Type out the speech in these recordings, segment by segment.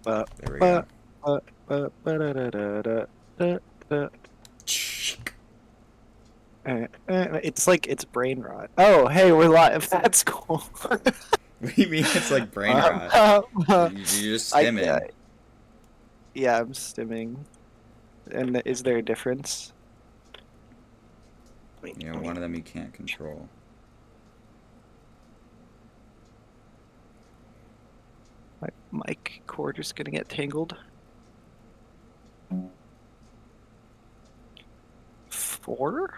Ba, There we ba, go. ba, ba, ba, da, da. It's like it's brain rot. Oh, hey, we're live. That's cool. What do you mean it's like brain Um, rot? um, uh, You're just I stimming. yeah, I'm stimming. And is there a difference? Wait, You know, one wait. of them you can't control. My mic cord is gonna get tangled. 4?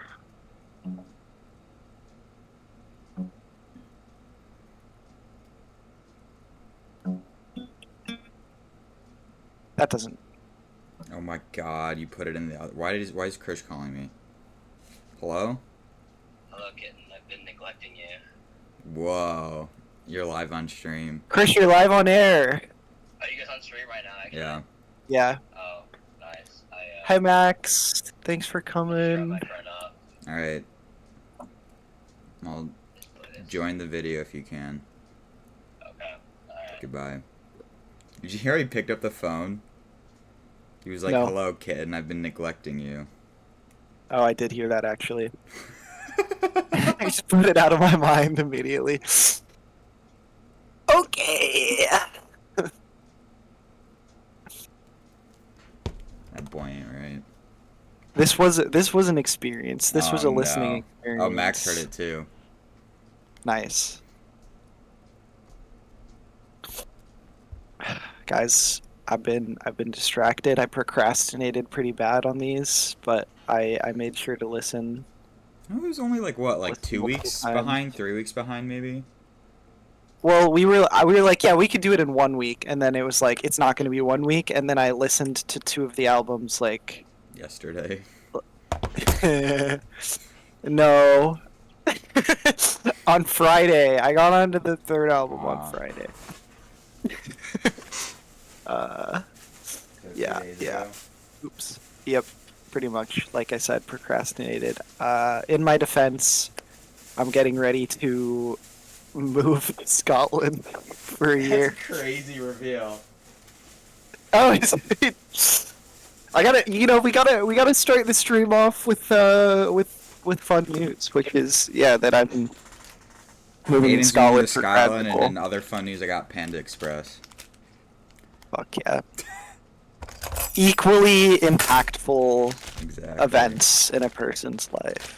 That doesn't. Oh my god, you put it in the other. Why is Krish calling me? Hello? Hello, kitten. I've been neglecting you. Whoa. You're live on stream. Chris, you're live on air. Are you guys on stream right now, actually? Yeah. Yeah. Oh, nice. Hi, Max. Thanks for I'll just grab coming. my friend up. Alright. I'll Just play this. join the video if you can. Okay. Alright. Goodbye. Did you hear he picked up the phone? He was like, No. hello, kid, and I've been neglecting you. Oh, I did hear that actually. I just put it out of my mind immediately. Okay. That buoyant, right? This was an experience. This was Oh, a listening no. experience. Oh, Max heard it too. Nice. Guys, I've been distracted. I procrastinated pretty bad on these, but I made sure to listen. It was only like what, like Listen 2 multiple weeks times. behind, 3 weeks behind, maybe. Well, we were like, yeah, we could do it in 1 week, and then it was like it's not going to be 1 week, and then I listened to 2 of the albums like Yesterday. no. On Friday. I got onto the third album on Aw. Friday. Yeah. Oops. Yep. Pretty much, like I said, procrastinated. In my defense, I'm getting ready to move to Scotland for a year. Crazy reveal. Oh, I gotta, we gotta start the stream off with fun news, which is that I'm moving to Aiden's Scotland moving to for grad Scotland, and school. in other fun news, I got Panda Express. Fuck yeah. Equally impactful Exactly. events in a person's life.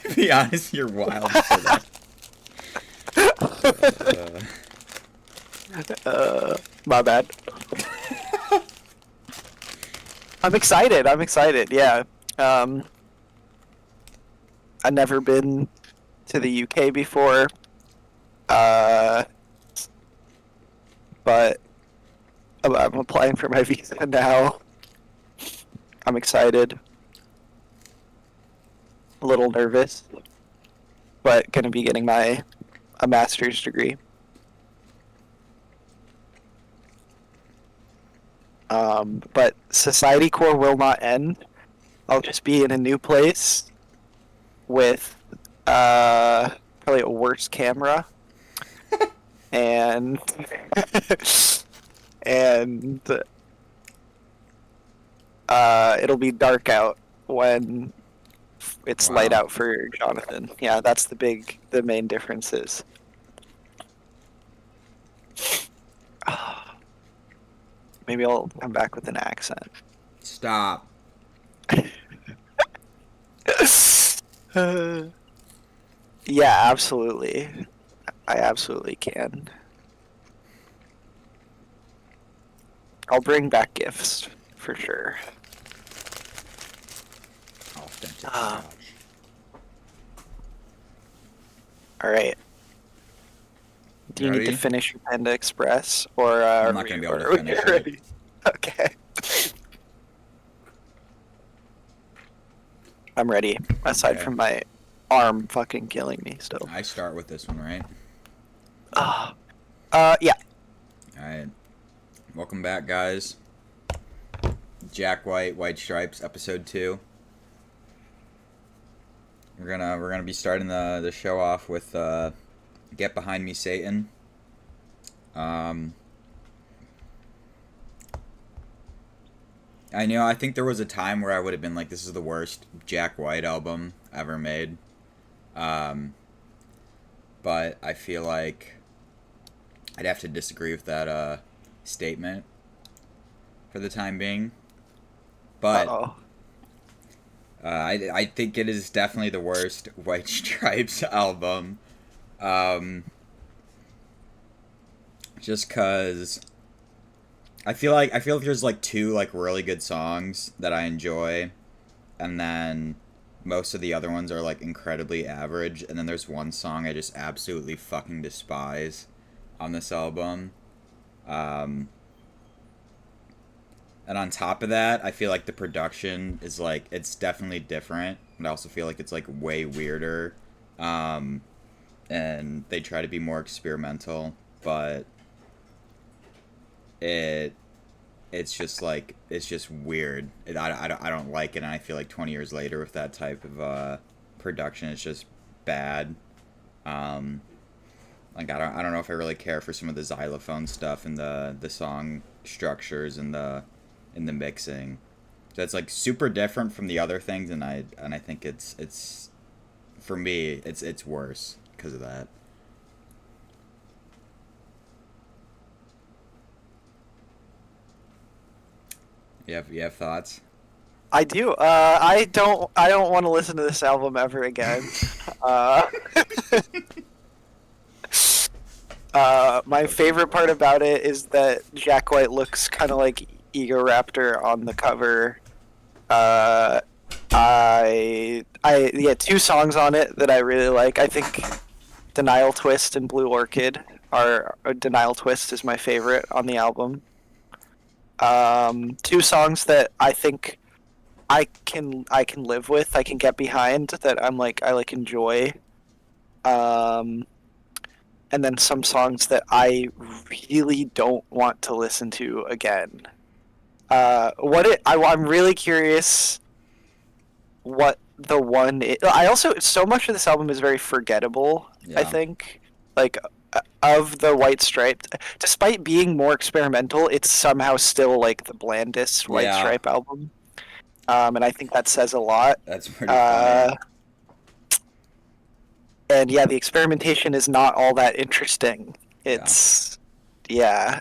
To be honest, you're wild for that. My bad. I'm excited. Yeah. I've never been to the UK before. But I'm applying for my visa now. I'm excited. A little nervous, but gonna be getting a master's degree. But SocietyCore will not end. I'll just be in a new place with probably a worse camera and and it'll be dark out when it's light Wow. out for Jonathan. Yeah, that's the main differences. Maybe I'll come back with an accent. Stop. Yeah, absolutely. I absolutely can. I'll bring back gifts for sure. Authentic Ah. garage. All right. Do you need to Ready? finish your Panda Express, or I'm not gonna be able to finish it. ready? Okay. I'm ready. Aside Okay. from my arm fucking killing me still. I start with this one, right? Yeah. Alright. Welcome back, guys. Jack White, White Stripes, episode 2. We're gonna be starting the show off with Get Behind Me, Satan. I know. I think there was a time where I would have been like, "This is the worst Jack White album ever made," um, but I feel like I'd have to disagree with that statement for the time being. But Uh-oh. I think it is definitely the worst White Stripes album. Um, just cause I feel like there's like two like really good songs that I enjoy, and then most of the other ones are like incredibly average, and then there's one song I just absolutely fucking despise on this album. Um, and on top of that, I feel like the production is like it's definitely different, and I also feel like it's like way weirder. Um, and they try to be more experimental, but it it's just like it's just weird. I don't like it, and I feel like 20 years later with that type of production, it's just bad. Um, like I don't know if I really care for some of the xylophone stuff and the song structures and the mixing. That's like super different from the other things, and I think it's for me it's worse because of that. You have thoughts? I do. I don't want to listen to this album ever again. uh, my favorite part about it is that Jack White looks kind of like Egoraptor on the cover. Uh, yeah, two songs on it that I really like. I think Denial Twist and Blue Orchid are Denial Twist is my favorite on the album. Two songs that I think I can live with, I can get behind, that I like enjoy. Um, and then some songs that I really don't want to listen to again. I'm really curious what the one I also so much of this album is very forgettable. I Yeah. think like of the White Stripe, despite being more experimental, it's somehow still like the blandest White Yeah. Stripe album. And I think that says a lot. That's pretty funny. Uh, and yeah, the experimentation is not all that interesting. Yeah. It's yeah.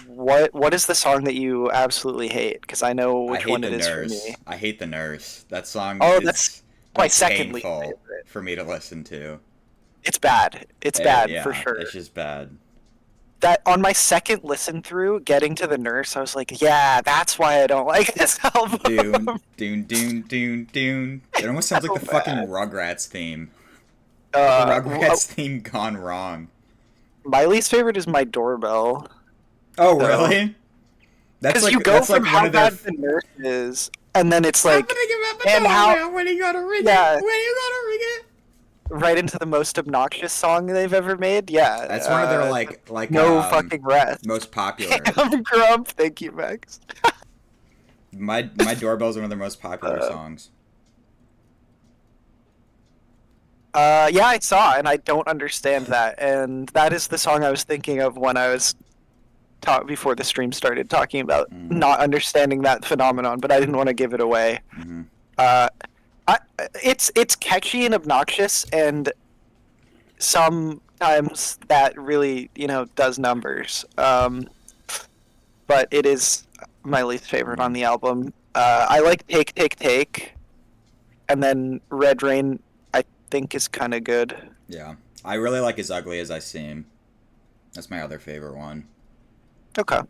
What is the song that you absolutely hate? Because I know I which hate one the it is for nurse. me. I hate the nurse. That song Oh, that's is my like second least painful favorite. for me to listen to. It's bad. It's bad for Yeah, sure. it's just bad. That on my second listen through, getting to the nurse, I was like, yeah, that's why I don't like this album. Dune, dune, dune, dune, dune. It almost sounds like So the fucking bad. Rugrats theme. The Uh, Rugrats theme gone wrong. my least favorite is My Doorbell. Oh, So, really? because you go that's from like one how of their. bad the nurse is, and then it's I'm like, gonna give up a and how doorbell. When you gonna ring yeah, it? When you gonna ring it? right into the most obnoxious song they've ever made. Yeah, That's one of their no fucking rest. most popular. I'm Grump. Thank you, Max. My doorbell's one of their most popular songs. Yeah, I saw, and I don't understand that, and that is the song I was thinking of when I was before the stream started talking about not understanding that phenomenon, but I didn't want to give it away. Mm-hmm. Uh, it's catchy and obnoxious, and sometimes that really does numbers. But it is my least favorite on the album. I like Take Take Take, and then Red Rain I think is kind of good. Yeah, I really like As Ugly as I Seem. That's my other favorite one. Okay.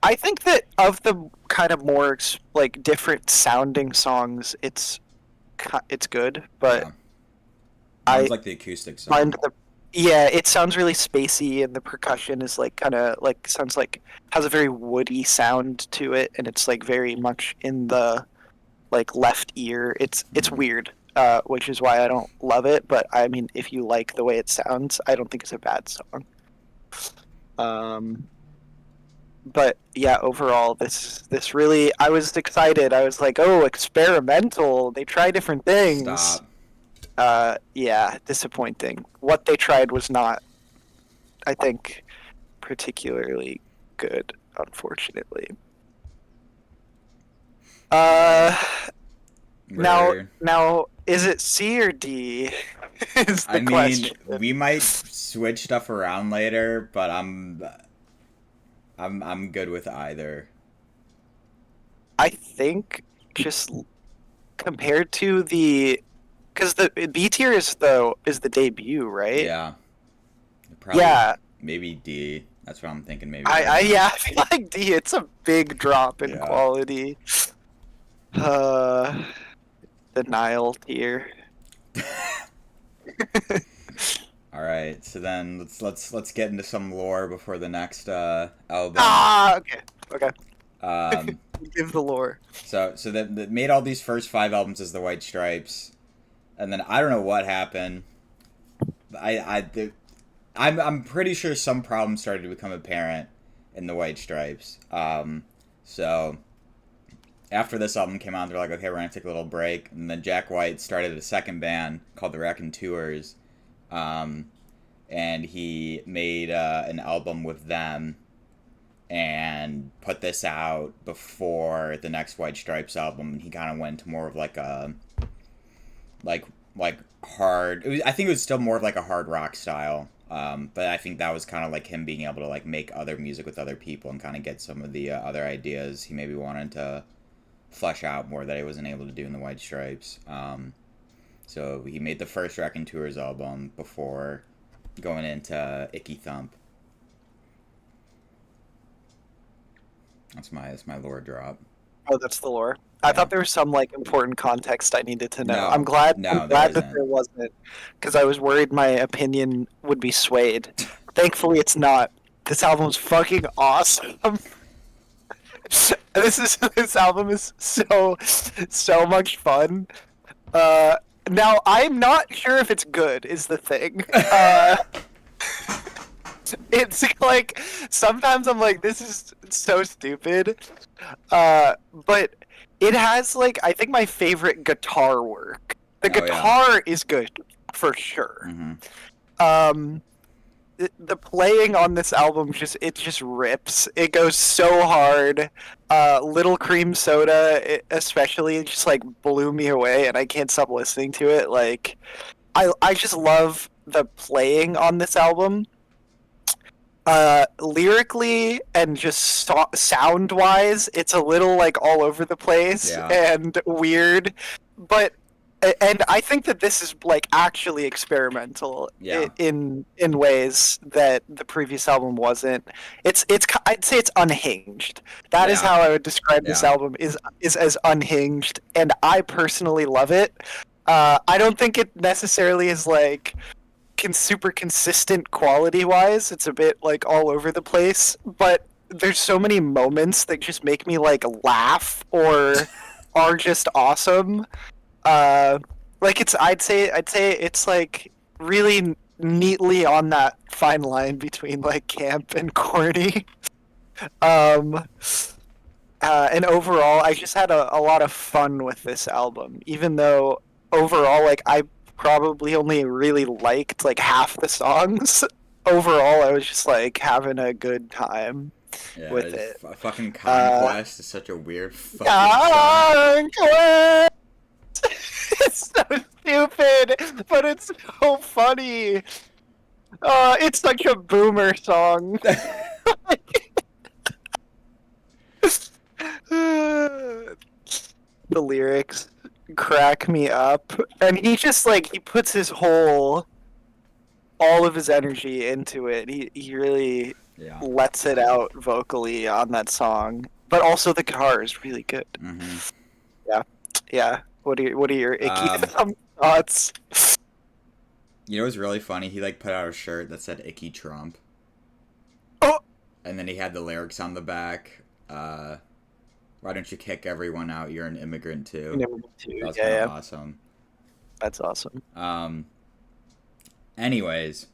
I think that of the kind of more like different sounding songs, it's good, but Yeah. I Sounds like the acoustic song. find yeah, it sounds really spacey, and the percussion is like kind of like sounds like has a very woody sound to it, and it's like very much in the like left ear. It's weird, which is why I don't love it. But I mean, if you like the way it sounds, I don't think it's a bad song. But yeah, overall, this really, I was excited. I was like, oh, experimental. They try different things. Stop. Yeah, disappointing. What they tried was not, I think, particularly good, unfortunately. Alright. Now, We're now, is it C or D? Is I the mean, question. we might switch stuff around later, but I'm good with either. I think just compared to because the B tier is the debut, right? Yeah. Probably Yeah, maybe D. That's what I'm thinking maybe I right I now. yeah, I feel like D. It's a big drop in Yeah. quality. Uh, the Nile tier. All right. So then let's get into some lore before the next album. Okay, okay. Um Give the lore. so that made all these first 5 albums as the White Stripes, and then I don't know what happened. I'm pretty sure some problems started to become apparent in the White Stripes. So after this album came out, they're like, okay, we're gonna take a little break, and then Jack White started a second band called the Raconteurs, um, and he made an album with them and put this out before the next White Stripes album. He kind of went to more of like a like like hard. I think it was still more of like a hard rock style. But I think that was kind of like him being able to like make other music with other people and kind of get some of the other ideas he maybe wanted to flesh out more that he wasn't able to do in the White Stripes. So he made the first Raconteurs album before going into Icky Thump. That's my lore drop. Oh, that's the lore. I Yeah. thought there was some like important context I needed to know. No, I'm glad. I'm no, there glad that isn't. there wasn't, because I was worried my opinion would be swayed. Thankfully, it's not. This album's fucking awesome. This album is so much fun. Now I'm not sure if it's good. Is the thing. It's like sometimes I'm like, this is so stupid. But it has like I think my favorite guitar work. The Oh, yeah. guitar is good for sure. Mm-hmm. Um, the playing on this album just rips. It goes so hard. Little Cream Soda, especially, it just like blew me away, and I can't stop listening to it. Like, I just love the playing on this album. Lyrically and just sound wise, it's a little like all over the place Yeah. and weird, but and I think that this is like actually experimental Yeah. in ways that the previous album wasn't. I'd say it's unhinged. That is Yeah. how I would describe this Yeah. album is as unhinged, and I personally love it. I don't think it necessarily is like super consistent quality wise. It's a bit like all over the place, but there's so many moments that just make me like laugh or are just awesome. Like I'd say it's like really neatly on that fine line between like camp and corny. Um, and overall, I just had a lot of fun with this album, even though overall, like I probably only really liked like half the songs. Overall, I was just like having a good time Yeah, with it. Fucking Conquest is such a weird fucking song. Conquest! It's so stupid, but it's so funny. It's such a boomer song. The lyrics crack me up, and he just like he puts his all of his energy into it. He really Yeah. lets it out vocally on that song, but also the guitar is really good. Mm-hmm. Yeah. What are your icky Um, thoughts? You know what's really funny? He like put out a shirt that said "Icky Trump," Oh, and then he had the lyrics on the back. Why don't you kick everyone out? You're an immigrant too. number two. That was Yeah, kind yeah, of awesome. that's awesome. Anyways,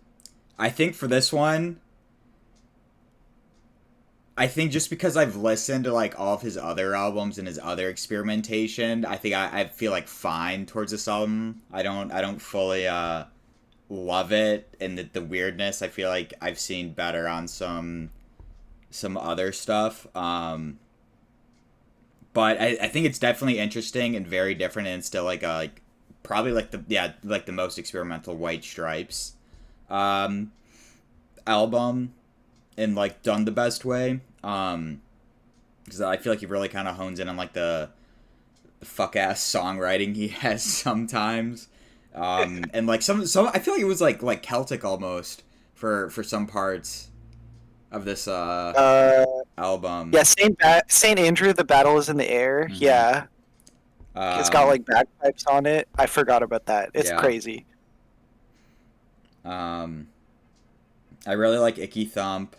I think for this one, I think just because I've listened to like all of his other albums and his other experimentation, I think I feel like fine towards this album. I don't fully love it, and the weirdness I feel like I've seen better on some other stuff. But I think it's definitely interesting and very different, and still like probably like the most experimental White Stripes um, album, and like done the best way. Because I feel like he really kind of hones in on like the fuck ass songwriting he has sometimes, and like some I feel like it was like Celtic almost for some parts of this Uh, album. yeah, Saint Andrew, the battle is in the air. Hmm. Yeah, it's got Um, like bagpipes on it. I forgot about that. It's yeah. crazy. Um, I really like Icky Thump.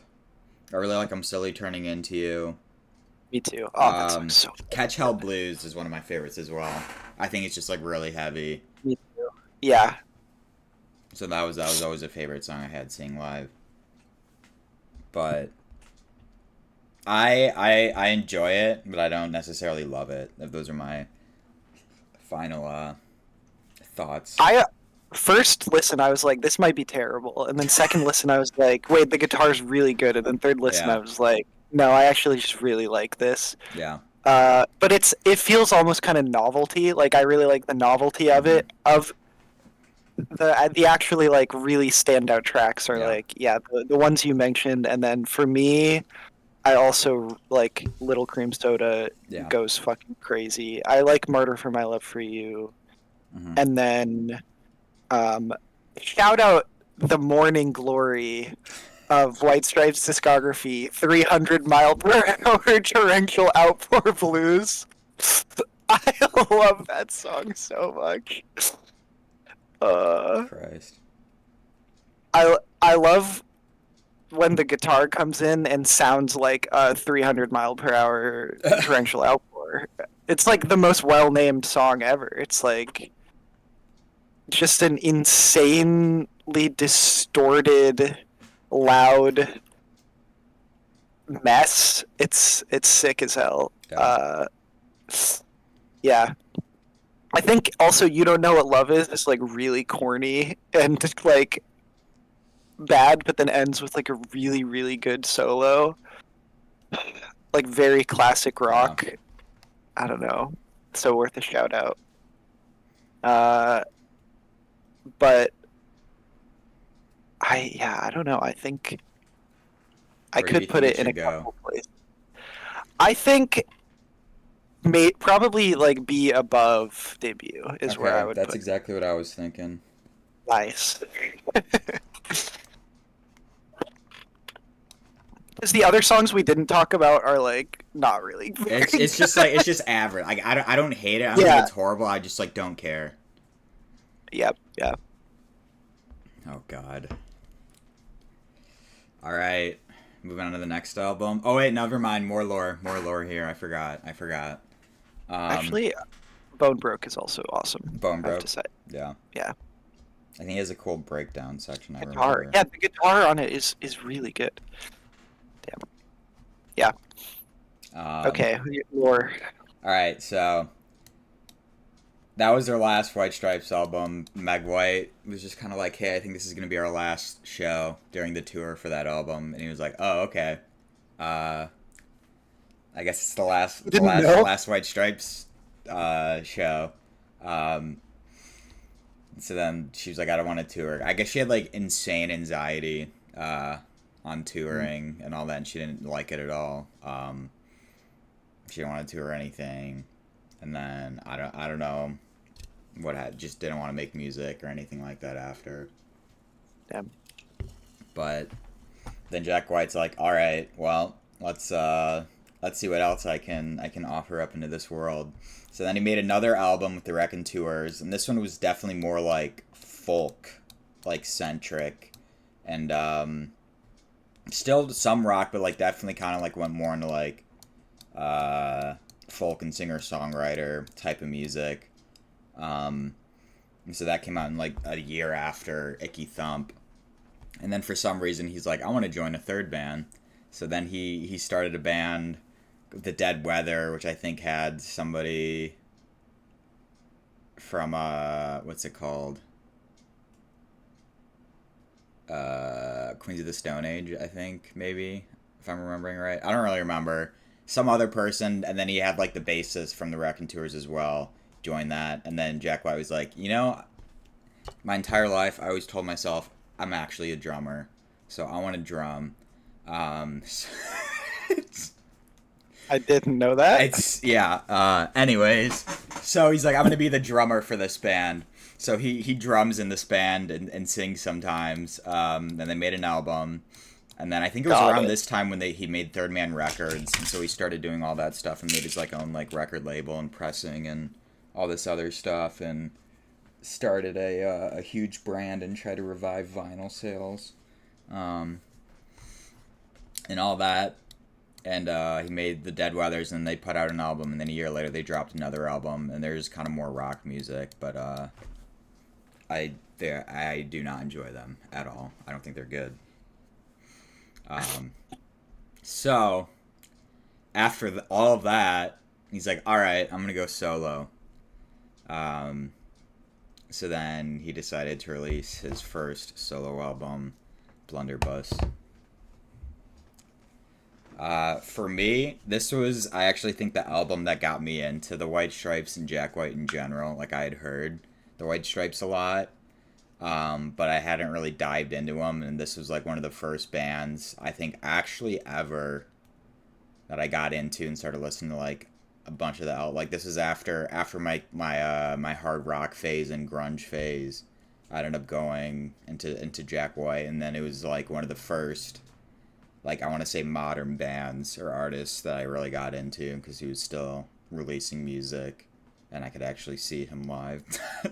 I really like I'm Slowly Turning Into You. Me too. Oh, that song's so Catch Hell Blues is one of my favorites as well. I think it's just like really heavy. Me too. Yeah. So that was always a favorite song I had seeing live. But I enjoy it, but I don't necessarily love it. Those are my final thoughts. I first listen, I was like, this might be terrible, and then second listen, I was like, wait, the guitar's really good, and then third listen, Yeah. I was like, no, I actually just really like this. Yeah. But it feels almost kind of novelty. Like I really like the novelty of it. Of the actually like really standout tracks are Yeah. like the ones you mentioned, and then for me, I also like Little Cream Soda Yeah. goes fucking crazy. I like Murder for My Love for You, Hmm. and then um, shout out the Morning Glory of White Stripes discography, 300 mile per hour torrential outpour blues. I love that song so much. Christ. I love when the guitar comes in and sounds like a 300 mile per hour torrential outpour. It's like the most well named song ever. It's like just an insanely distorted, loud mess. It's sick as hell. Yeah. Yeah. I think also You Don't Know What Love Is like really corny and like bad, but then ends with like a really, really good solo. Like very classic Yeah. rock. I don't know. So worth a shout out. Uh but I don't know. I think I Where do you could put think it it in a should go? couple places. I think may probably like be above debut is where I Okay, would that's put. exactly what I was thinking. Nice. Because the other songs we didn't talk about are like not really very It's just good. like it's just average. Like I don't hate it. I don't think Yeah. it's horrible. I just like don't care. Yep. Yeah. Oh God. All right, moving on to the next album. Oh wait, never mind. More lore here. I forgot. Actually, Bone Broke is also awesome. Bone I have Broke. to say. Yeah. Yeah. I think he has a cool breakdown section. I Guitar. remember. Yeah, the guitar on it is really good. Damn. Yeah. Okay. More. All right, so that was their last White Stripes album. Meg White was just kind of like, "Hey, I think this is gonna be our last show during the tour for that album," and he was like, "Oh, okay. Uh, I guess it's the last, You didn't know? last White Stripes show." Um, so then she was like, "I don't want to tour." I guess she had like insane anxiety on touring and all that, and she didn't like it at all. She didn't want to tour or anything, and then I don't know what just didn't want to make music or anything like that after. Damn. But then Jack White's like, all right, well, let's see what else I can offer up into this world. So then he made another album with the Wreckin' Tours, and this one was definitely more like folk, like centric, and still some rock, but like definitely kind of like went more into like folk and singer songwriter type of music. And so that came out in like a year after Icky Thump. And then for some reason he's like, I want to join a third band. So then he started a band, The Dead Weather, which I think had somebody from what's it called? Queens of the Stone Age, I think, maybe, if I'm remembering right. I don't really remember. Some other person, and then he had like the bassist from the Wrecking Tours as well join that, and then Jack White was like, my entire life I always told myself I'm actually a drummer, so I want to drum. So I didn't know that. it's yeah. Anyways, so he's like, I'm gonna be the drummer for this band. So he drums in this band and sings sometimes. And they made an album, and then I think it was around this time when he made Third Man Records, and so he started doing all that stuff and made his like own like record label and pressing and all this other stuff, and started a huge brand and tried to revive vinyl sales, and all that. And he made the Dead Weathers, and they put out an album, and then a year later they dropped another album, and there's kind of more rock music, but I do not enjoy them at all. I don't think they're good. So after all of that, he's like, all right, I'm gonna go solo. So then he decided to release his first solo album, Blunderbuss. For me, this was, I actually think, the album that got me into the White Stripes and Jack White in general. Like, I had heard the White Stripes a lot, but I hadn't really dived into them, and this was like one of the first bands I think actually ever that I got into and started listening to like a bunch of the like this is after my hard rock phase and grunge phase. I ended up going into Jack White, and then it was like one of the first, like, I want to say modern bands or artists that I really got into, because he was still releasing music and I could actually see him live.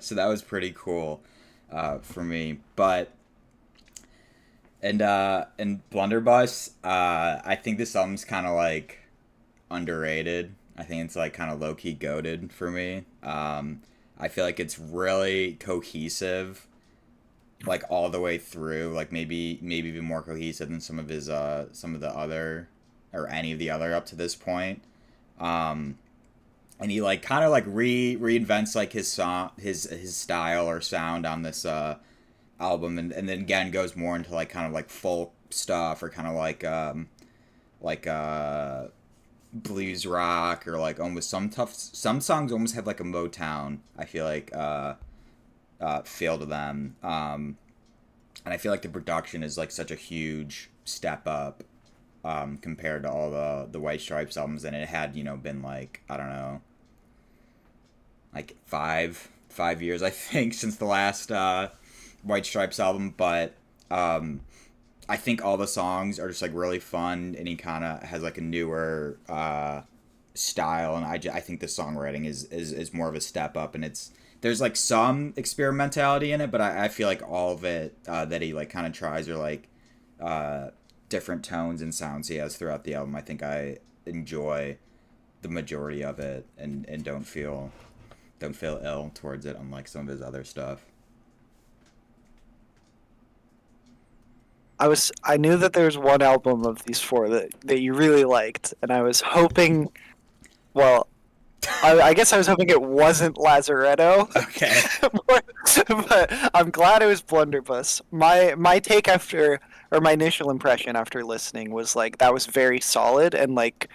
So that was pretty cool for me. But and Blunderbuss, I think this album's kind of like underrated. I think it's like kind of low-key goated for me. I feel like it's really cohesive, like all the way through, like maybe even more cohesive than some of the other, or any of the other up to this point. And he like kind of like reinvents like his song, his style or sound on this album, and then again goes more into like kind of like folk stuff, or kind of like blues rock, or like almost some songs almost have like a Motown, I feel like, feel to them. And I feel like the production is like such a huge step up compared to all the White Stripes albums, and it had, been like, I don't know, like five years I think since the last White Stripes album. But I think all the songs are just like really fun, and he kind of has like a newer style, and I think the songwriting is more of a step up, and there's like some experimentality in it, but I feel like all of it that he like kind of tries are like different tones and sounds he has throughout the album. I think I enjoy the majority of it, and don't feel ill towards it, unlike some of his other stuff. I knew that there was one album of these four that you really liked, and I was hoping, well, I guess I was hoping it wasn't Lazaretto. Okay. But I'm glad it was Blunderbuss. My take after, or my initial impression after listening, was like that was very solid and like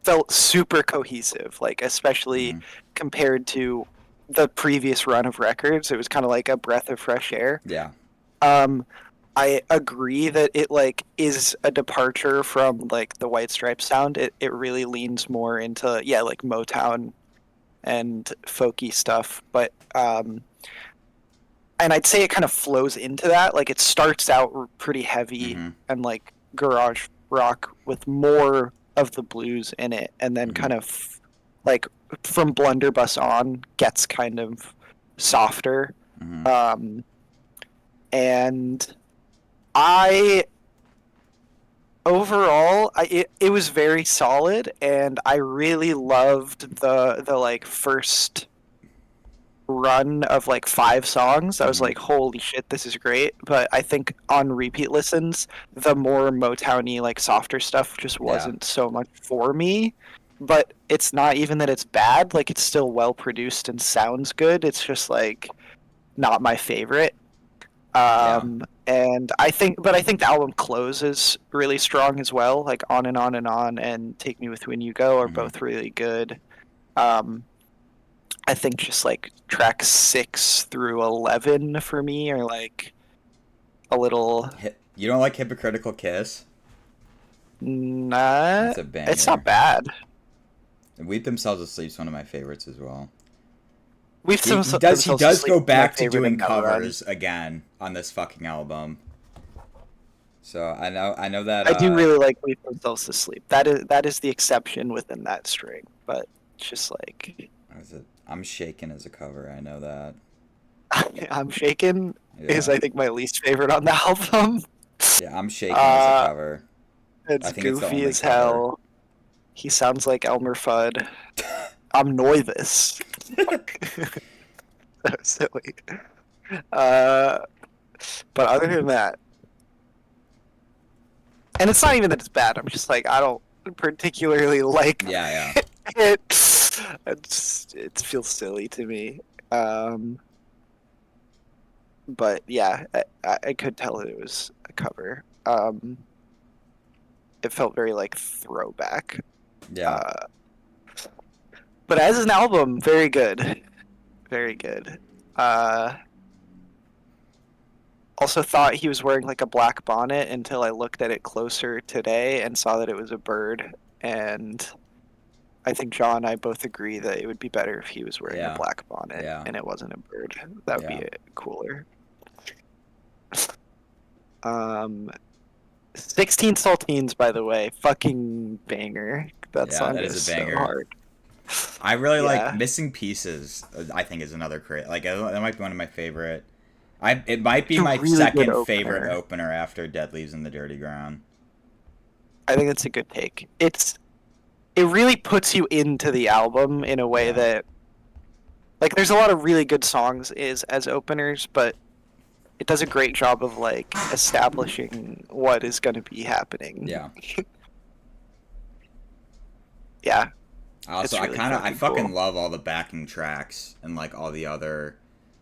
felt super cohesive, like especially compared to the previous run of records. It was kind of like a breath of fresh air. Yeah. I agree that it like is a departure from like the White Stripes sound. It really leans more into like Motown and folky stuff, but and I'd say it kind of flows into that. Like it starts out pretty heavy and like garage rock with more of the blues in it, and then kind of like from Blunderbuss on gets kind of softer. And overall, it was very solid, and I really loved the like first run of like 5 songs. I was like, holy shit, this is great. But I think on repeat listens, the more Motowny, like softer stuff just wasn't so much for me. But it's not even that it's bad, like it's still well produced and sounds good. It's just like not my favorite. And and I think the album closes really strong as well. Like On and On and On and Take Me With When You Go are Mhm. both really good. I think just like tracks 6 through 11 for me are like a little You don't like Hypocritical Kiss? nah. That's a It's banger. not bad. And Weep Themselves Asleep is one of my favorites as well. We've He themselves does asleep go is my back to favorite doing in that run. covers again on this fucking album. So I know that I do really like Leave Themselves to Sleep. That is the exception within that string, but it's just like what is it? I'm Shaken as a cover. I know that. I'm Shaken is Yeah. I think my least favorite on the album. Yeah, I'm Shaken as a cover. It's I think it's the goofy only as cover. hell. He sounds like Elmer Fudd. I'm Noivus. So silly. But other than that, and it's not even that it's bad. I'm just like I don't particularly like Yeah, it. It feels silly to me. But yeah, I could tell it was a cover. It felt very like throwback. yeah. But as an album, very good, very good. Also thought he was wearing like a black bonnet until I looked at it closer today and saw that it was a bird. And I think John and I both agree that it would be better if he was wearing Yeah. a black bonnet Yeah. and it wasn't a bird. That would Yeah. be cooler. 16 Saltines, by the way, fucking banger. That Yeah, song that is is a so banger. hard. I really like Yeah. Missing Pieces. I think is another great. Like that might be one of my favorite. It might be It's a my really good second favorite opener. opener after Dead Leaves in the Dirty Ground. I think that's a good take. It really puts you into the album in a way Yeah. that like there's a lot of really good songs as openers, but it does a great job of like establishing what is going to be happening. Yeah. Yeah. Also, It's really I fucking fucking cool. love all the backing tracks and like all the other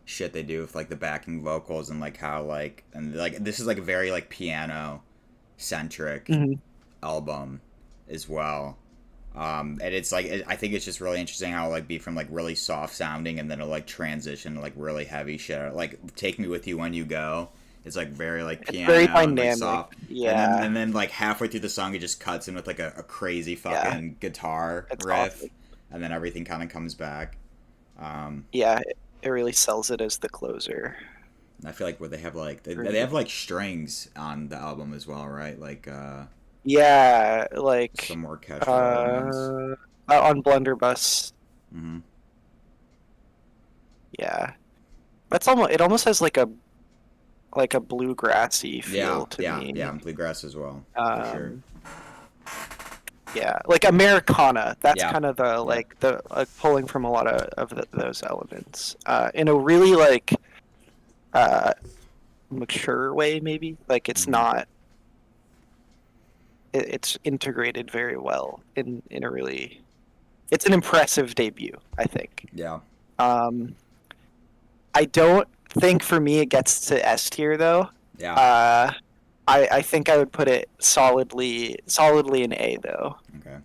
shit they do with like the backing vocals and like how like and like this is like a very like piano centric Mhm. album as well. And it's like I think it's just really interesting how it'll, like be from like really soft sounding and then it'll like transition to like really heavy shit. Like Take Me With You When You Go. It's like very like It's piano very and like dynamic. soft, Yeah. and then like halfway through the song, it just cuts in with like a crazy fucking guitar It's riff, awesome. and then everything kind of comes back. Yeah, it really sells it as the closer. And I feel like where they have like Very they have good. like strings on the album as well, right? Like Yeah, like some more orchestral elements. on Blunderbuss. Mm-hmm. Yeah. That's almost it almost has like a bluegrassy feel to me. Yeah, and bluegrass as well, for sure. Yeah, like Americana. That's Yeah. kind of the Yeah. like the pulling from a lot of those elements in a really like mature way, maybe. Like it's Mhm. not. It's integrated very well in a really. It's an impressive debut, I think. Yeah. I don't think for me it gets to S tier though. Yeah. I think I would put it solidly in A though. Okay.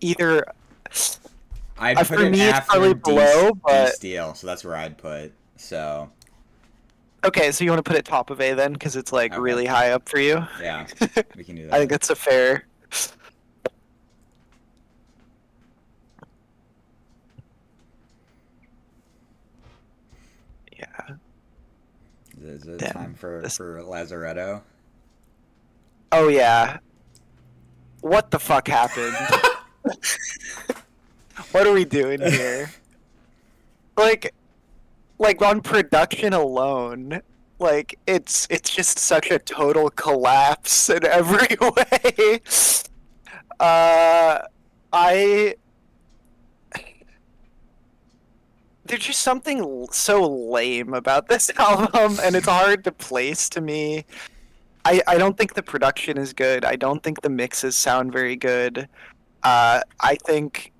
Either I'd put for it me it's after probably below, D but Steel, so that's where I'd put. So okay, so you want to put it top of A then because it's like Okay. really high up for you. yeah, we can do that. I think that's a fair. Yeah. Is it Damn, time for this- Lazaretto? Oh yeah. What the fuck happened? What are we doing here? Like on production alone, like it's just such a total collapse in every way. I there's just something so lame about this album, and it's hard to place to me. I don't think the production is good. I don't think the mixes sound very good. I think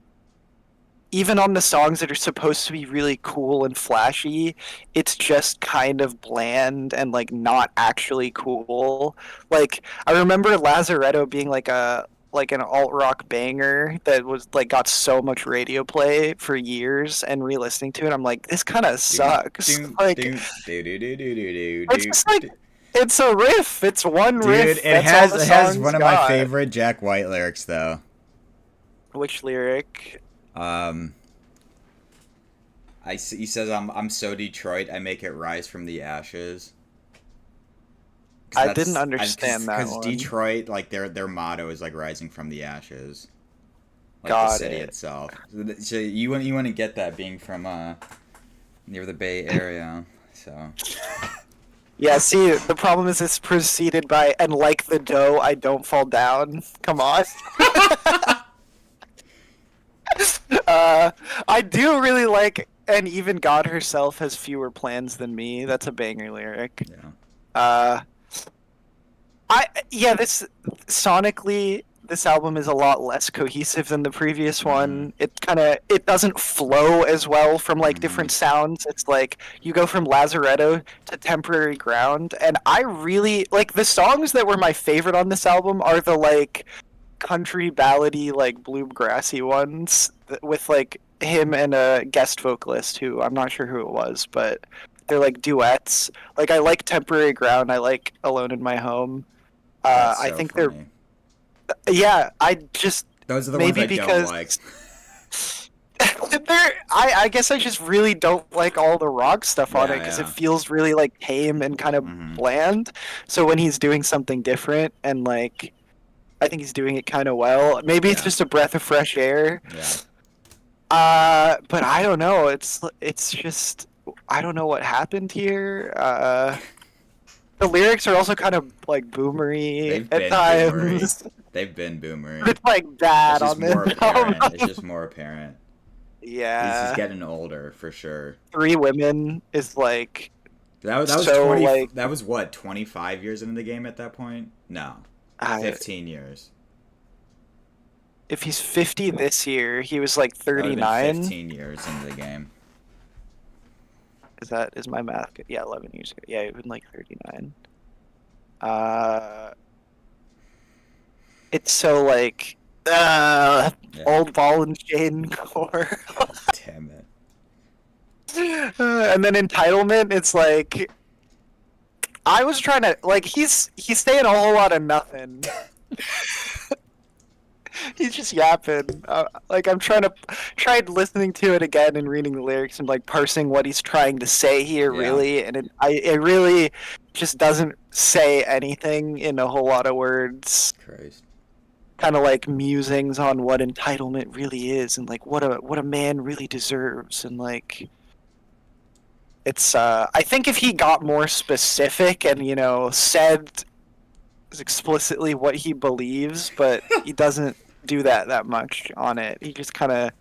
even on the songs that are supposed to be really cool and flashy, it's just kind of bland and like not actually cool. Like I remember Lazaretto being like an alt rock banger that was like got so much radio play for years, and re-listening to it, I'm like, this kind of Doom, sucks. doom, Like doom, do do do do do it's do just do. like it's a riff. It's one Dude, riff. That's all the it has song's one of my got. favorite Jack White lyrics though. Which lyric? Um, he says, I'm so Detroit, I make it rise from the ashes." I didn't understand that Because one. Detroit, like their motto is like rising from the ashes, like the Got city it. itself. So you want to get that being from near the Bay Area. So Yeah, see, the problem is it's preceded by, and like the dough, I don't fall down. Come on. I do really like, and even God herself has fewer plans than me. That's a banger lyric. yeah, Uh, this sonically, this album is a lot less cohesive than the previous one. It doesn't flow as well from like different sounds. It's like you go from Lazaretto to Temporary Ground, and I really like the songs that were my favorite on this album are the like country ballady like bluegrassy ones with like him and a guest vocalist who I'm not sure who it was, but they're like duets. Like I like Temporary Ground, I like Alone in My Home. that's I so think funny. yeah, I just Those are the maybe ones I because don't like. I guess I just really don't like all the rock stuff on Yeah, it because yeah. it feels really like tame and kind of bland. So when he's doing something different and like I think he's doing it kind of well. Maybe it's Yeah. just a breath of fresh air. Yeah. But I don't know. It's just I don't know what happened here. The lyrics are also kind of like boomery They've at been times. They've been boomery. It's like It's bad just on this more apparent. album. It's just more apparent. Yeah. He's getting older for sure. Three Women is like That was so 20. like That was what 25 years into the game at that point. No, 15 years. if he's 50 this year, he was like That would've been 39. 15 years into the game. Is my math good? Yeah, 11 years ago. Yeah, even like 39. It's so like Yeah. old ball and chain core. Damn it. And then entitlement, it's like I was trying to like he's saying a whole lot of nothing. He's just yapping. Like I'm tried listening to it again and reading the lyrics and like parsing what he's trying to say here, Yeah. really, and it really just doesn't say anything in a whole lot of words. Christ. Kind of like musings on what entitlement really is and like what a man really deserves, and like it's I think if he got more specific and said explicitly what he believes, but he doesn't do that much on it. He just kind of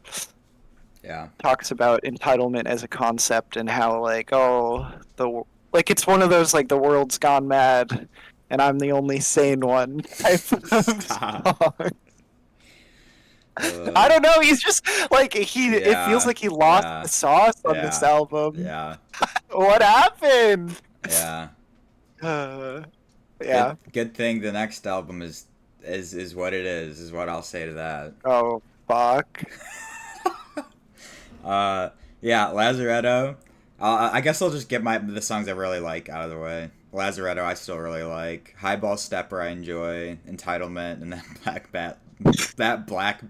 Yeah. talks about entitlement as a concept and how like like it's one of those like the world's gone mad and I'm the only sane one type of Stop. song. I don't know. He's just like it feels like he lost the sauce on this album. Yeah. What happened? Yeah. Yeah. Good thing the next album is what it is what I'll say to that. Oh fuck. Yeah, Lazaretto. I guess I'll just get the songs I really like out of the way. Lazaretto I still really like. Highball Stepper I enjoy. Entitlement, and then Black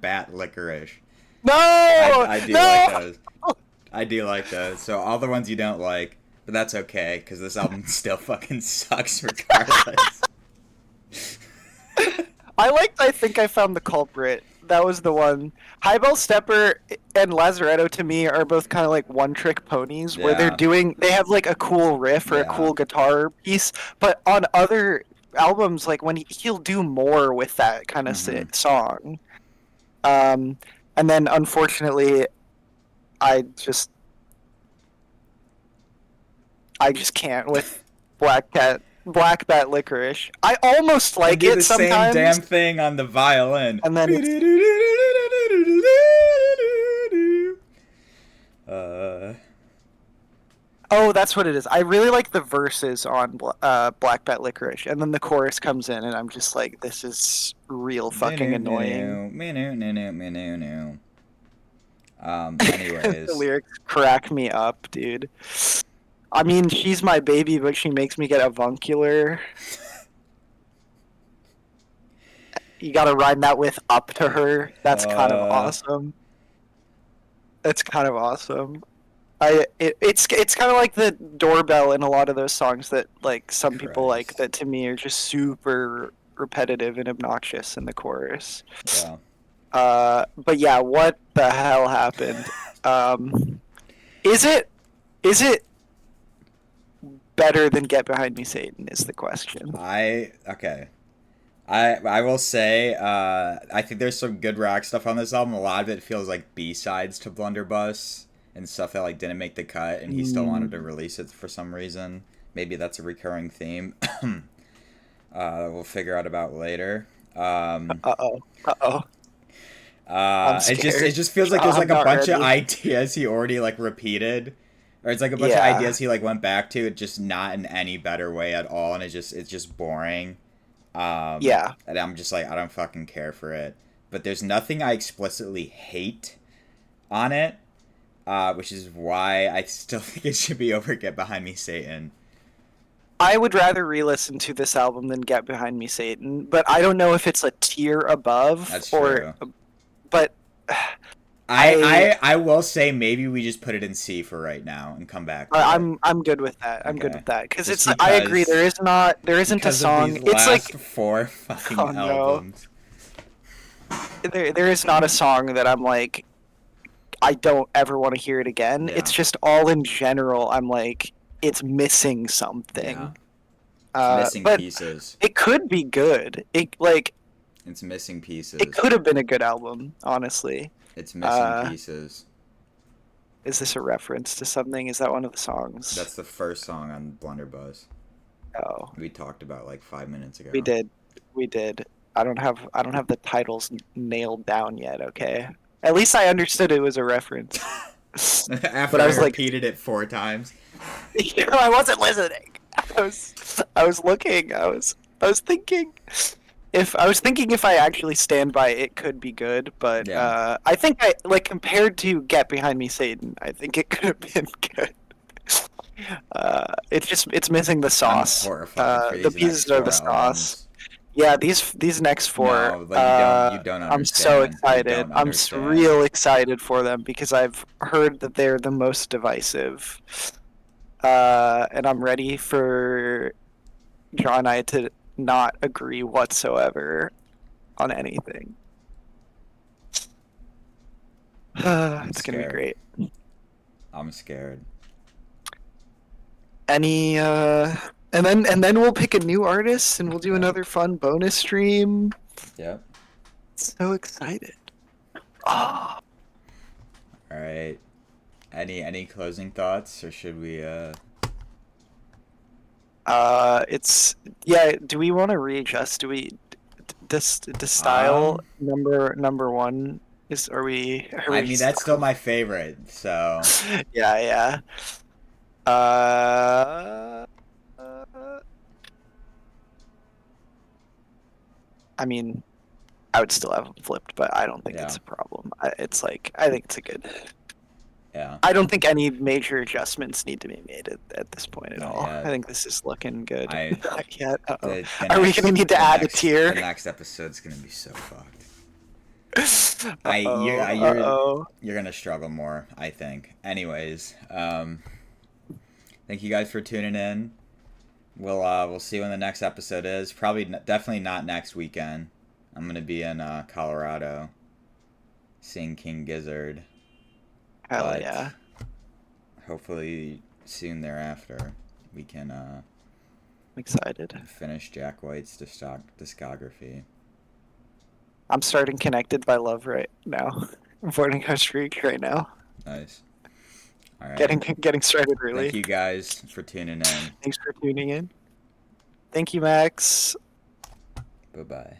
Bat Licorice. No! I do no! like those. I do like those. So all the ones you don't like, but that's okay because this album still fucking sucks regardless. I think I found the culprit. That was the one. Highball Stepper and Lazaretto to me are both kind of like one-trick ponies where they have like a cool riff or a cool guitar piece, but on other albums, like when he'll do more with that kind of song. And then unfortunately, I just can't with Black Bat Licorice. I almost like do it the sometimes. same damn thing on the violin. And then Uh, Oh, that's what it is. I really like the verses on Black Bat Licorice, and then the chorus comes in, and I'm just like, this is real fucking annoying. The Anyways, lyrics crack me up, dude. I mean, she's my baby, but she makes me get avuncular. You gotta rhyme that with up to her. That's kind of awesome. That's kind of awesome. It's kind of like the doorbell in a lot of those songs that like some people like Christ. that to me are just super repetitive and obnoxious in the chorus. Yeah. But yeah, what the hell happened? Is it better than Get Behind Me, Satan? Is the question. Okay. I will say I think there's some good rock stuff on this album. A lot of it feels like B-sides to Blunderbuss and stuff that like didn't make the cut, and he still wanted to release it for some reason. Maybe that's a recurring theme. We'll figure out about later. Uh-oh. Uh-oh. I'm It scared. just feels like there's like I'm a not bunch of ready. ideas he already like repeated, or it's like a bunch of Yeah. ideas he like went back to, just not in any better way at all, and it's just boring. Yeah. And I'm just like, I don't fucking care for it. But there's nothing I explicitly hate on it, which is why I still think it should be over Get Behind Me, Satan. I would rather re-listen to this album than Get Behind Me, Satan, but I don't know if it's a tier above That's or true. but I will say maybe we just put it in C for right now and come back to it. I'm good with that. I'm good Okay. with that because Just it's I agree because there isn't a because of song. these It's like last four fucking oh no. albums. There is not a song that I'm like I don't ever want to hear it again. Yeah. It's just all in general I'm like it's missing something. Yeah. It's missing But pieces. it could be good. It's missing pieces. It could have been a good album, honestly. It's missing pieces. Is this a reference to something? Is that one of the songs? That's the first song on Blunderbuss. Oh, We talked about like 5 minutes ago. we did. We did. I don't have the titles nailed down yet, okay? At least I understood it was a reference. After But I was I like- repeated it 4 times. I wasn't listening. I was looking. I was thinking. If I actually stand by it, could be good, but Yeah. I think I like compared to Get Behind Me, Satan. I think it could have been good. It's missing the I'm sauce. horrified for The these pieces next are the 4 sauce. albums. Yeah, these next four. No, like you don't understand. I'm so You excited. don't I'm understand. real excited for them because I've heard that they're the most divisive, and I'm ready for John and I to not agree whatsoever on anything. It's gonna be scared. great. I'm scared. And then we'll pick a new artist and we'll do another fun bonus stream. Yep. So excited. Ah. All right. Any closing thoughts, or should we? It's yeah. Do we want to readjust? Do we? Does style number one is? Are we? I mean, that's still my favorite. So Yeah. I mean, I would still have them flipped, but I don't think Yeah. it's a problem. It's like I think it's a good. yeah. I don't think any major adjustments need to be made at this point at Not all. yet. I think this is looking good. I- Not yet. Uh-oh. The Are we next- gonna need to the add next- a tier? The next episode's gonna be so fucked. Uh-oh. You're gonna struggle more, I think. Anyways, thank you guys for tuning in. We'll see when the next episode is. Probably definitely not next weekend. I'm gonna be in Colorado, seeing King Gizzard. Hell but yeah. Hopefully soon thereafter we can I'm excited. finish Jack White's discography. I'm starting Connected by Love right now. I'm voting our streak right now. Nice. All right. Getting started really. Thank you guys for tuning in. Thanks for tuning in. Thank you, Max. Bye bye.